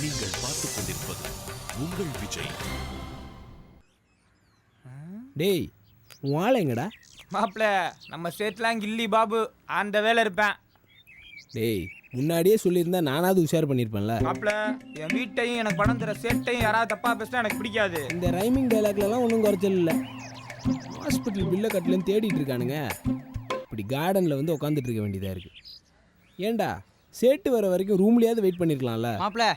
நீங்கள் பார்த்துக் கொண்டிருப்பது உங்கள் விஜய். டேய் வாழைங்கடா மாப்பிள்ள நம்ம ஸ்டேட்லாம் கில்லி பாபு அந்த வேலை இருப்பேன். டேய் முன்னாடியே சொல்லியிருந்தா நானாவது உஷார் பண்ணியிருப்பேன்ல. மாப்பிள்ள என் வீட்டையும் எனக்கு பணம் தர சேட்டையும் யாராவது தப்பா பேசினா எனக்கு பிடிக்காது. இந்த ரைமிங் டைலாக்லலாம் ஒன்றும் குறைச்சல் இல்லை. ஹாஸ்பிட்டல் பில்லை கட்டலன்னு தேடிட்டு இருக்கானுங்க. இப்படி கார்டனில் வந்து உட்காந்துட்டு இருக்க வேண்டியதாக இருக்குது. ஏண்டா சேட்டு வர வரைக்கும் ரூம்லேயாவது வெயிட் பண்ணியிருக்கலாம்ல. மாப்பிள்ள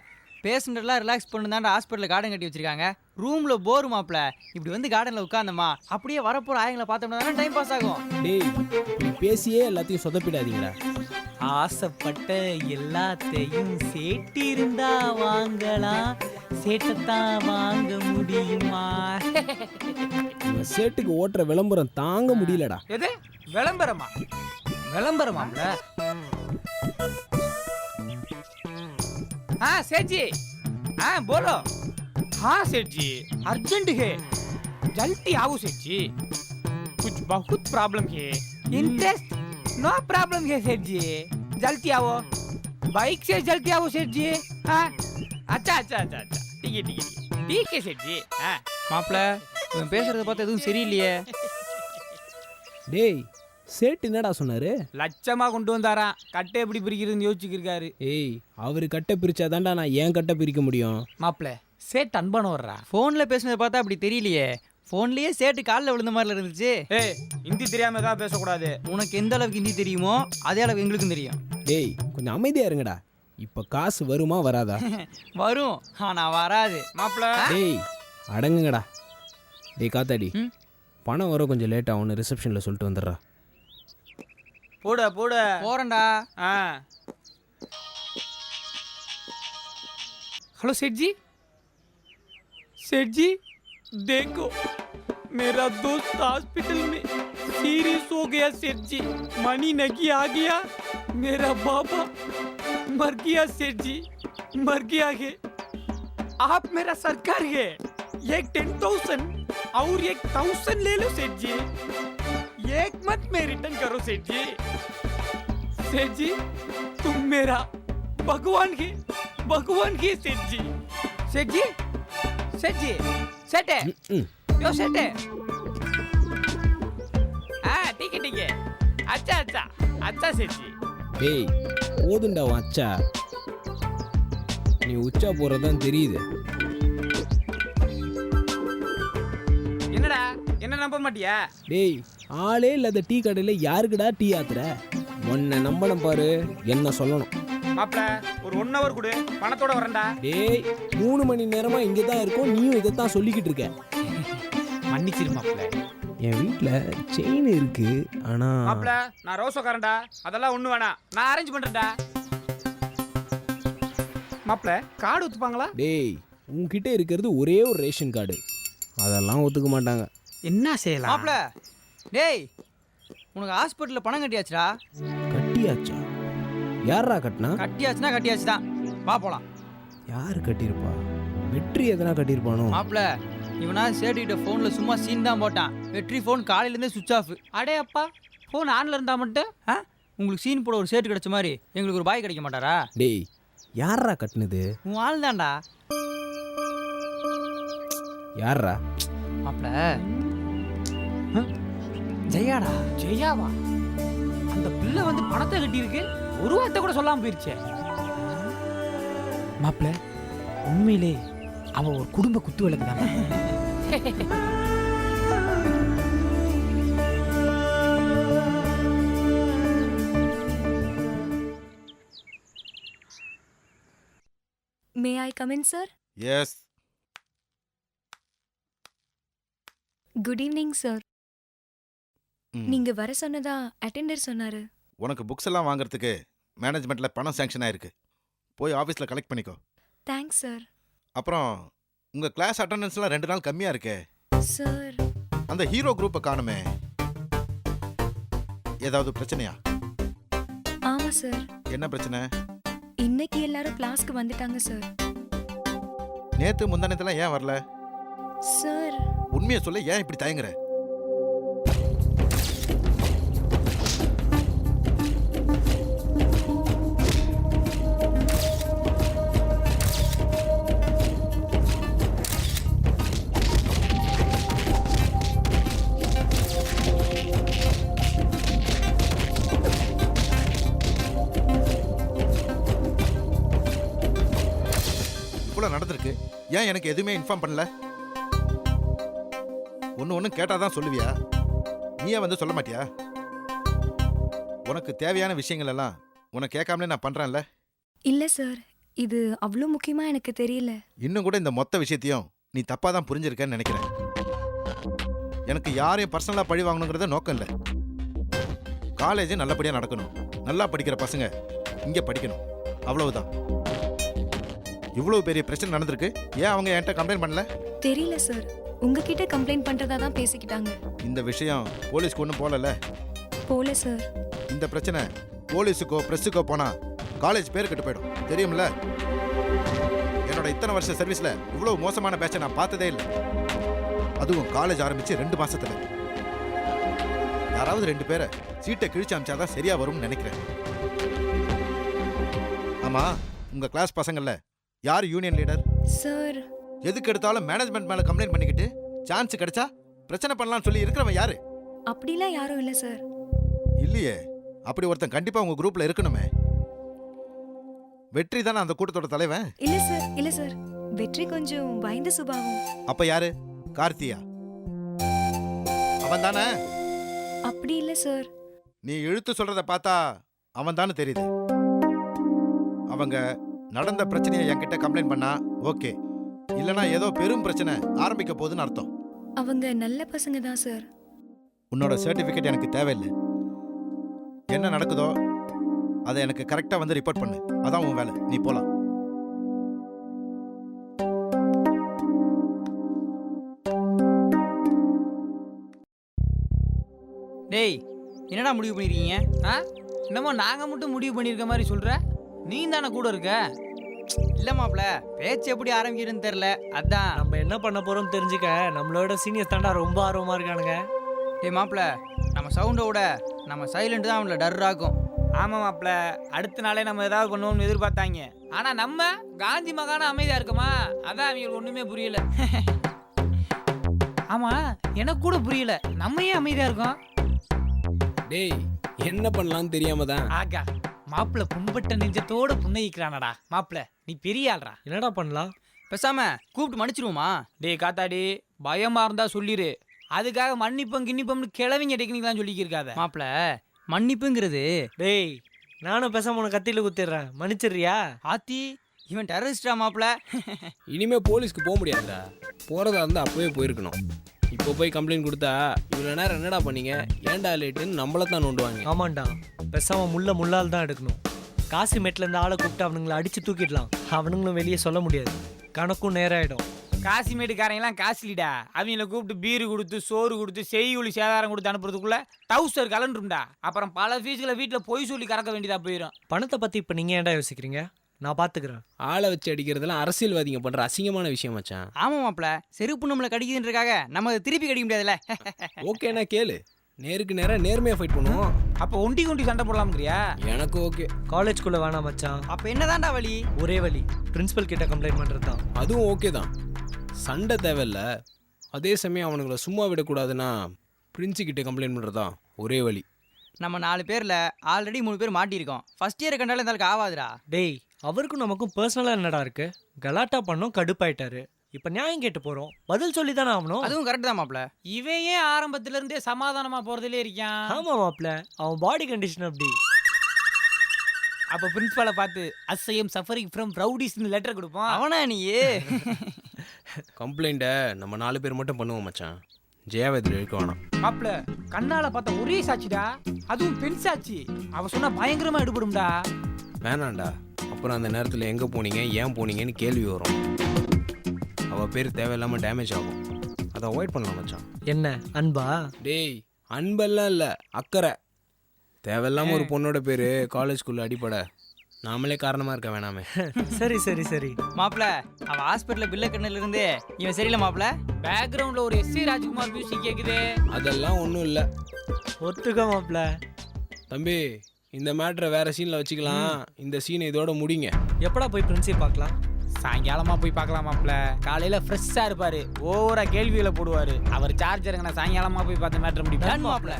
பேஷண்ட்லாம் ரிலாக்ஸ் பண்ணுதாண்டா ஹாஸ்பிட்டலில் கார்டன் கட்டி வச்சிருக்காங்க. ரூமில் போர் மாப்பிள்ள. இப்படி வந்து கார்டனில் உட்காந்தம்மா அப்படியே வரப்போகிற ஆயங்களை பார்த்தோம்னா தானே டைம் பாஸ் ஆகும். டேய் இப்படி பேசியே எல்லாத்தையும் சொதப்பிடாதீங்கடா. ஆசைப்பட்ட எல்லாத்தையும் சேட்டு இருந்தா வாங்கலாம், சேட்டத்தான் வாங்க முடியுமா? இந்த சேட்டுக்கு ஓட்டுற விளம்பரம் தாங்க முடியலடா. எது விளம்பரமா? விளம்பரமாம்ல. हाँ सेठ जी, हाँ बोलो. हाँ सेठ जी अर्जेंट है, जल्दी आओ सेठ जी. कुछ बहुत प्रॉब्लम है. इंटरेस्ट नो प्रॉब्लम है सेठ जी, जल्दी आओ. बाइक से जल्दी आओ सेठ जी. हाँ अच्छा अच्छा अच्छा अच्छा ठीक है ठीक है ठीक है सेठ जी. हाँ மாப்பிள்ள இவன் பேசுறத பார்த்து எதுவும் சரியில்லையே. டேய் சேட்டு என்னடா சொன்னாரு? லட்சமா கொண்டு வந்தாராம். கட்டை எப்படி பிரிக்கிறதுன்னு யோசிச்சுக்கிருக்காரு. ஏய் அவரு கட்டை பிரிச்சாதான்டா நான் ஏன் கட்டை பிரிக்க முடியும். மாப்பிள்ள சேட் அன்பான வர்றா. ஃபோனில் பேசுனதை பார்த்தா அப்படி தெரியலையே. ஃபோன்லேயே சேட்டு காலில் விழுந்த மாதிரி இருந்துச்சு. ஏய் ஹிந்தி தெரியாம ஏதாவது பேசக்கூடாது. உனக்கு எந்த அளவுக்கு ஹிந்தி தெரியுமோ அதே அளவுக்கு எங்களுக்கும் தெரியும். டேய் கொஞ்சம் அமைதியா இருங்கடா. இப்ப காசு வருமா வராதா? வரும் ஆனா வராது. மாப்பிள்ள டேய் அடங்குங்கடா. டேய் காத்தாடி பணம் வர கொஞ்சம் லேட் ஆகும்னு ரிசப்ஷனில் சொல்லிட்டு வந்துடுறா. போட போட போறேன்டா. हेलो सेठ जी. सेठ जी देखो मेरा दोस्त हॉस्पिटल में सीरियस हो गया सेठ जी. मनी नहीं आ गया. मेरा बाबा मर गया सेठ जी, मर गया है. आप मेरा सरकार है. एक 10,000 और एक 1,000 ले लो सेठ जी. एक मत में रिटर्न करो सेठ जी. सेठ जी तुम मेरा भगवान है, भगवान है सेठ जी. सेठ जी सेठ जी सेठ है यो सेठ है. हाँ ठीक है अच्छा अच्छा अच्छा सेठ जी. டேய் போதுண்டா உன் அச்சா. நீ உச்சா போறதான் தெரியுது. என்னடா என்ன நம்ப மாட்டியா? டேய் ஆளே இல்லாத டீ கடையில் யாருக்குடா டீ ஆத்துற? உன்னை நம்பணும் பாரு, என்ன சொல்லணும். மாப்பிள ஒரு 1 hour கொடு, பணத்தோட வரேன்டா. டேய் 3 மணி நேரமா இங்கே தான் இருக்கோம், நீயும் இதைத்தான் சொல்லிக்கிட்டு இருக்க. மன்னிச்சிரு மாப்பிள. என் வீட்டில் செயின் இருக்கு ஆனா மாப்பிள நான் ரோசோக்காரன்டா, அதெல்லாம் ஒண்ணு வேணாம், நான் அரேஞ்ச் பண்றேன்டா. மாப்பிள கார்டு ஒத்துப்பாங்களா? டேய் உன்கிட்ட இருக்கிறது ஒரே ஒரு ரேஷன் கார்டு, அதெல்லாம் ஒத்துக்க மாட்டாங்க. என்ன செய்யலாம்? மாப்பிள்ள டேய் உனக்கு ஹாஸ்பிட்டலில் பணம் கட்டியாச்சுடா. கட்டியாச்சா? யாரா கட்டினா? கட்டியாச்சுன்னா கட்டியாச்சு தான். வா போலாம். யார் கட்டியிருப்பா? வெற்றி எதனா கட்டியிருப்பானோ? மாப்பிள்ள இவனா சேட்டுக்கிட்ட ஃபோனில் சும்மா சீன் தான் போட்டான். வெற்றி ஃபோன் காலையிலேருந்தே சுவிச் ஆஃப். அடே அப்பா, ஃபோன் ஆன்ல இருந்தா மட்டும் உங்களுக்கு சீன் போட ஒரு சேட்டு கிடைச்ச மாதிரி எங்களுக்கு ஒரு பாய் கிடைக்க மாட்டாரா? டேய் யாரா கட்டினது? உன் ஆள் தான்டா. யாரா? மாப்பிள்ள ஜெயாடா. ஜெயாவா? அந்த பிள்ளை வந்து பணத்தை கட்டி இருக்கு, ஒரு வார்த்தை கூட சொல்லாம போயிருச்சே. மாப்பிள்ள உண்மையிலே அவ ஒரு குடும்ப குத்து விளக்கு தானே. May I come in, sir? Yes. Good evening, sir. நீங்க வர சொன்னதா அட்டெண்டர் சொன்னாரு. உனக்கு புக்ஸ் எல்லாம் வாங்குறதுக்கு மேனேஜ்மெண்ட்ல பணம் சாங்ஷன் ஆயிருக்கு. போய் ஆஃபீஸில் கலெக்ட் பண்ணிக்கோ. Thanks sir. அப்புறம் உங்க கிளாஸ் அட்டெண்டன்ஸ்லாம் 2 நாள் கம்மியா இருக்கே. சார் அந்த ஹீரோ குரூப்பை காணுமே, ஏதாவது பிரச்சனையா? ஆமா சார். என்ன பிரச்சனை? இன்னைக்கு எல்லாரும் கிளாஸ்க்கு வந்துட்டாங்க சார். நேத்து முந்தானத்தெல்லாம் ஏன் வரல? சார் உண்மையை சொல்ல, ஏன் இப்படி தயங்குற? இவ்வளோ நடந்திருக்கு, ஏன் எனக்கு எதுவுமே இன்ஃபார்ம் பண்ணல? ஒன்று கேட்டாதான் சொல்லுவியா? நீயே வந்து சொல்ல மாட்டியா? உனக்கு தேவையான விஷயங்கள் எல்லாம் உனக்கு கேட்காமலே நான் பண்றேன்ல. இல்ல சார், இது அவ்வளோ முக்கியமா எனக்கு தெரியல. இன்னும் கூட இந்த மொத்த விஷயத்தையும் நீ தப்பா தான் புரிஞ்சிருக்கன்னு நினைக்கிறேன். எனக்கு யாரையும் பர்சனலா பழி வாங்கணுங்கிறத நோக்கம் இல்லை. காலேஜ் நல்லபடியா நடக்கணும், நல்லா படிக்கிற பசங்க இங்க படிக்கணும், அவ்வளவுதான். இவ்வளவு பெரிய பிரச்சனை நடந்திருக்கு, ஏன் அவங்க என்கிட்ட கம்ப்ளைண்ட் பண்ணல? தெரியல சார், உங்ககிட்ட கம்ப்ளைண்ட் பண்றதா தான் பேசிக்கிட்டாங்க. இந்த விஷயம் போலீஸ்க்கு ஒன்றும் போகல. போல சார். இந்த பிரச்சனை போலீஸுக்கோ பிரஸுக்கோ போனா காலேஜ் பேர் கெட்டு போயிடும், தெரியும்ல? என்னோட இத்தனை வருஷ சர்வீஸ்ல இவ்வளவு மோசமான பேட்சை நான் பார்த்ததே இல்லை. அதுவும் காலேஜ் ஆரம்பிச்சு 2 மாசத்துல. யாராவது 2 பேரை சீட்டை கிழிச்சு அமிச்சாதான் சரியா வரும்னு நினைக்கிறேன். ஆமா, உங்க கிளாஸ் பசங்கள்ல யார் யூனியன் லீடர்? சார், எதுக்கு எடுத்தாலும் மேனேஜ்மெண்ட் மேல கம்ப்ளைண்ட் பண்ணிக்கிட்டு சான்ஸ் கிடைச்சா பிரச்சனை பண்ணலாம்னு சொல்லி இருக்கிறவன் யாரு? அப்படிலாம் யாரும் இல்ல சார். இல்லையே, அப்படி ஒருத்தன் கண்டிப்பா உங்க குரூப்ல இருக்கணுமே. வெற்றி தானே அந்த கூட்டத்தோட தலைவன். இல்ல சார், வெற்றி கொஞ்சம் பயந்த சுபாவம். அப்ப யாரு? கார்த்தியா? அவன் தானே? அப்படி இல்ல சார். நீ இழுத்து சொல்றத பார்த்தா அவன் தானே தெரியுது. அவங்க நடந்த பிரச்சனையை என்கிட்ட கம்ப்ளைண்ட் பண்ணா ஓகே, இல்லனா ஏதோ பெரும் பிரச்சனை ஆரம்பிக்க போகுதுன்னு அர்த்தம். அவங்க நல்ல பசங்க தான் சார். உன்னோட சர்டிபிகேட் எனக்கு தேவையில்லை. என்ன நடக்குதோ அதை எனக்கு கரெக்டா வந்து ரிப்போர்ட் பண்ணு, அதான் உன் வேலை. நீ போலாம். டேய், என்னடா முடிவு பண்ணிருக்கீங்க? என்னமோ நாங்க மட்டும் முடிவு பண்ணிருக்க மாதிரி சொல்ற. நீ தானே கூட இருக்க. இல்ல மாப்ள, பேச்சு எப்படி ஆரம்பிக்கிறதுன்னு தெரியல, அதான். நம்ம என்ன பண்ண போறோம்னு தெரிஞ்சுக்க நம்மளோட சீனியர்ஸ் தாண்டா ரொம்ப ஆர்வமா இருக்கானுங்க. டேய் மாப்ள, நம்ம சவுண்டை விட நம்ம சைலண்ட் தான் அவங்கள டர் ஆகும். ஆமா மாப்ள, அடுத்த நாளே நம்ம ஏதாவது பண்ணுவோம்னு எதிர்பார்த்தாங்க. ஆனா நம்ம காந்தி மகான அமைதியா இருக்குமா, அதான் அவங்களுக்கு ஒண்ணுமே புரியல. ஆமா, எனக்கு கூட புரியல, நம்ம ஏன் அமைதியா இருக்கோம்? டேய், என்ன பண்ணலாம்னு தெரியாம தான். ஆகா, மாப்பிள புண்பட்ட நெஞ்சத்தோட புன்னகிக்கிறானடா. மாப்பிள நீ பெரிய ஆள்றா. என்னடா பண்ணலாம்? பேசாம கூப்பிட்டு மன்னிச்சிருவோமா? டேய் காத்தாடி, பயமா இருந்தா சொல்லிரு. அதுக்காக மன்னிப்பம் கிண்ணிப்பம்னு கிளவிங்க டெக்னிக்லாம் சொல்லிக்கிருக்காத. மாப்ள, மன்னிப்புங்கிறது. டேய், நானும் பேசாம உன கத்தியில குத்திடுறேன், மன்னிச்சிடுறியா? ஆத்தி, இவன் டெரரிஸ்டா மாப்ள. இனிமே போலீஸ்க்கு போக முடியாதுடா. போறதா இருந்தா அப்பவே போயிருக்கணும். இப்போ போய் கம்ப்ளைண்ட் கொடுத்தா இவ்வளோ நேரம் என்னடா பண்ணீங்க, ஏன்டா லேட்டுன்னு நம்மளை தான் நோண்டுவாங்க. ஆமாண்டா, பேசாம முள்ளால் தான் எடுக்கணும். காசி மெட்ல இருந்து ஆளை கூப்பிட்டு அவனுங்களை அடிச்சு தூக்கிடலாம். அவனுங்களும் வெளியே சொல்ல முடியாது, கணக்கும் நேரம் ஆயிடும். காசிமேட்டுக்காரங்களாம் காஸ்ட்லிடா. அவங்கள கூப்பிட்டு பீரு கொடுத்து சோறு கொடுத்து செய்கூலி சேதாரம் கொடுத்து அனுப்புறதுக்குள்ள டவுசர் கலண்டுரும்டா. அப்புறம் பல ஃபீஸ்களை வீட்டில் பொய் சொல்லி கறக்க வேண்டியதா போயிடும். பணத்தை பத்தி இப்போ நீங்க ஏன்டா யோசிக்கிறீங்க? நான் பாத்துக்கிறேன். ஆளை வச்சு அடிக்கிறதுலாம் அரசியல்வாதிங்க பண்ற அசிங்கமான விஷயம் மச்சான். ஆமா மாப்ள, செருப்பு நம்மளை கடிக்குதுன்றக்காக நம்ம அதை திருப்பி கடிக்க முடியாதுல்ல. ஓகேண்ணா கேளு, நேருக்கு நேரம் நேர்மையா ஃபைட் பண்ணுவோம். அப்போ ஒண்டி சண்டை போடலாம்ங்கிறியா? எனக்கு ஓகே. காலேஜ்குள்ள வேணாம் மச்சான். அப்ப என்னதான்டா வழி? ஒரே வழி, பிரின்சிபல் கிட்ட கம்ப்ளைண்ட் பண்றது தான். அதுவும் ஓகே தான், சண்டை தேவையில்ல. அதே சமயம் அவனுங்களை சும்மா விடக்கூடாதுன்னா பிரின்ஸுக்கிட்ட கம்ப்ளைண்ட் பண்ணுறதா ஒரே வழி. நம்ம 4 பேர்ல ஆல்ரெடி 3 பேர் மாட்டியிருக்கோம். ஃபர்ஸ்ட் இயர் கண்டாலும் இருந்தாலும் ஆகாதுடா. டேய், அவருக்கும் நமக்கும் பர்சனலாக என்னடா இருக்கு? கலாட்டா பண்ணோம், கடுப்பாயிட்டாரு. இப்போ நியாயம் கேட்டு போறோம், பதில் சொல்லி தானே ஆகணும். அதுவும் கரெக்ட் தான் மாப்ள. இவன் ஏன் ஆரம்பத்துல இருந்தே சமாதானமா போறதுலே இருக்கான்? ஆமா மாப்ள, அவன் பாடி கண்டிஷன் அப்படி. அப்ப பிரின்சிபாலை பார்த்து அசையம் சஃபரிங் ஃப்ரம் ரவுடிஸ்னு லெட்டர் கொடுப்போம். அவனா நீயே? கம்ப்ளைண்ட்டை நம்ம 4 பேர் மட்டும் பண்ணுவோம் மச்சான், ஜெயாவதில் இருக்க வேணாம். மாப்ள, கண்ணால பார்த்த ஒரே சாட்சிடா, அதுவும் பெண் சாட்சி. அவ சொன்னா பயங்கரமா எடுபடும்டா. வேணாண்டா, அப்புறம் அந்த நேரத்தில் எங்கே போனீங்க ஏன் போனீங்கன்னு கேள்வி வரும். அவள் பேர் தேவையில்லாமல் டேமேஜ் ஆகும், அதை அவாய்ட் பண்ணலாம் மச்சான். என்ன அன்பா? டேய், அன்பெல்லாம் இல்லை, அக்கறை. தேவையில்லாமல் ஒரு பொண்ணோட பேர் காலேஜ்குள்ளே அடிப்படை நாமளே காரணமாக இருக்க வேணாமே. சரி சரி சரி மாப்ள, அவ ஹாஸ்பிட்டல் பில்ல கண்ணில இருந்து இவன் சரியில்லை மாப்ள. பேக்ரவுண்ட்ல ஒரு எஸ்சி ராஜ்குமார் மியூசிக் கேக்குதே. அதெல்லாம் ஒன்றும் இல்லை. ஒத்துக்க மாப்ள. தம்பி, இந்த மேட்ரை வேற சீனில் வச்சுக்கலாம். இந்த சீனை இதோட முடிங்க. எப்படா போய் பிரின்சிபல் பார்க்கலாம்? சாயங்காலமா போய் பார்க்கலாமாப்ல. காலையில ஃப்ரெஷ்ஷா இருப்பாரு, ஓவரா கேள்விகளை போடுவாரு. அவர் சார்ஜருங்க, நான் சாயங்காலமா போய் பார்த்து மேட்ரு முடிப்பேன் மாப்ள.